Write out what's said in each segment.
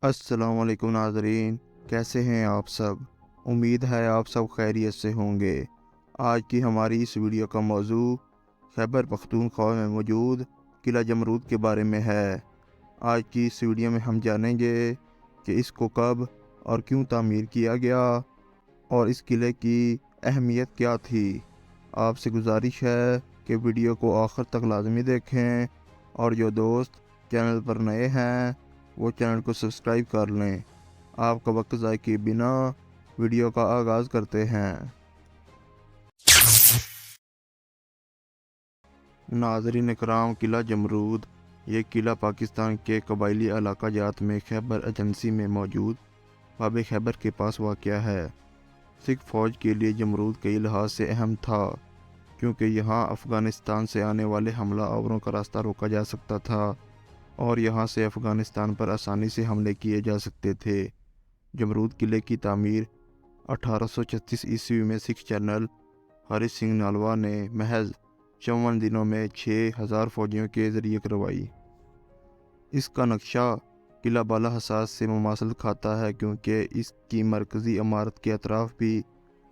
अस्सलाम वालेकुम नाज़रीन, कैसे हैं आप सब। उम्मीद है आप सब खैरियत से होंगे। आज की हमारी इस वीडियो का मौजू खैबर पख्तूनख्वा में मौजूद किला जमरूद के बारे में है। आज की इस वीडियो में हम जानेंगे कि इसको कब और क्यों तामीर किया गया और इस किले की अहमियत क्या थी। आपसे गुजारिश है कि वीडियो को आखिर तक लाजमी देखें और जो दोस्त चैनल पर नए हैं वो चैनल को सब्सक्राइब कर लें। आपका वक्त ज़ाय किए बिना वीडियो का आगाज़ करते हैं। नाज़रीन इकराम, किला जमरूद ये किला पाकिस्तान के कबायली इलाका जात में खैबर एजेंसी में मौजूद बाब खैबर के पास वाक़या है। सिख फ़ौज के लिए जमरूद कई लिहाज से अहम था, क्योंकि यहाँ अफ़गानिस्तान से आने वाले हमला आवरों का रास्ता रोका जा सकता था और यहाँ से अफ़गानिस्तान पर आसानी से हमले किए जा सकते थे। जमरूद किले की तामीर 1836 ईस्वी में सिख जनरल हरी सिंह नलवा ने महज 54 दिनों में 6000 फौजियों के ज़रिए करवाई। इसका नक्शा किला बाला हसास से मुमासल खाता है, क्योंकि इसकी मरकज़ी इमारत के अतराफ़ भी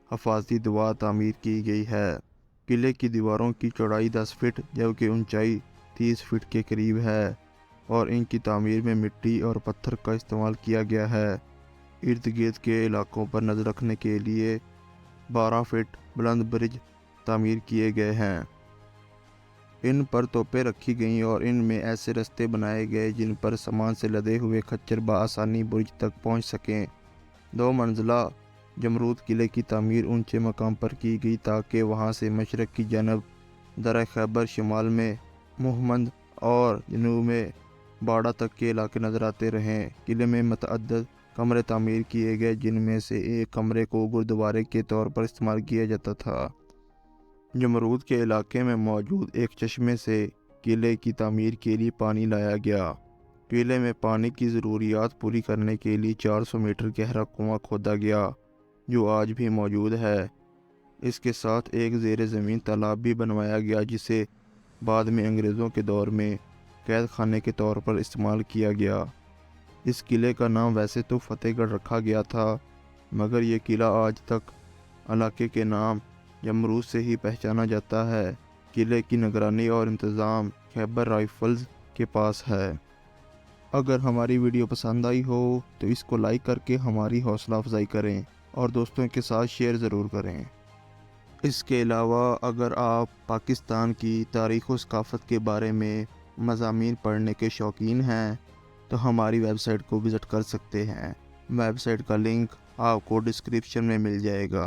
हफाजती दीवार तामीर की गई है। किले की दीवारों की चौड़ाई 10 फीट जबकि ऊंचाई 30 फीट के करीब है और इनकी तामीर में मिट्टी और पत्थर का इस्तेमाल किया गया है। इर्द गिर्द के इलाकों पर नज़र रखने के लिए 12 फीट बुलंद ब्रिज तामीर किए गए हैं। इन पर तोपें रखी गईं और इनमें ऐसे रास्ते बनाए गए जिन पर सामान से लदे हुए खच्चर बआसानी बुर्ज तक पहुंच सकें। 2 मंजिला जमरूद किले की तामीर ऊंचे मकाम पर की गई ताकि वहां से मशरक़ की जानब दर्रा खैबर, शिमाल में मुहम्मद और जनूब में बाड़ा तक के इलाके नज़र आते रहें। किले में मतअद्दद कमरे तामीर किए गए, जिनमें से एक कमरे को गुरुद्वारे के तौर पर इस्तेमाल किया जाता था। जमरूद के इलाके में मौजूद एक चश्मे से किले की तामीर के लिए पानी लाया गया। किले में पानी की ज़रूरियात पूरी करने के लिए 400 मीटर गहरा कुआं खोदा गया, जो आज भी मौजूद है। इसके साथ एक ज़ेर ज़मीन तालाब भी बनवाया गया, जिसे बाद में अंग्रेज़ों के दौर में कैद खाने के तौर पर इस्तेमाल किया गया। इस किले का नाम वैसे तो फतेहगढ़ रखा गया था, मगर यह किला आज तक इलाके के नाम जमरूद से ही पहचाना जाता है। किले की निगरानी और इंतज़ाम खैबर राइफल्स के पास है। अगर हमारी वीडियो पसंद आई हो तो इसको लाइक करके हमारी हौसला अफजाई करें और दोस्तों के साथ शेयर ज़रूर करें। इसके अलावा अगर आप पाकिस्तान की तारीख़ और सकाफ़त के बारे में मज़ामीन पढ़ने के शौकीन हैं तो हमारी वेबसाइट को विज़िट कर सकते हैं। वेबसाइट का लिंक आपको डिस्क्रिप्शन में मिल जाएगा।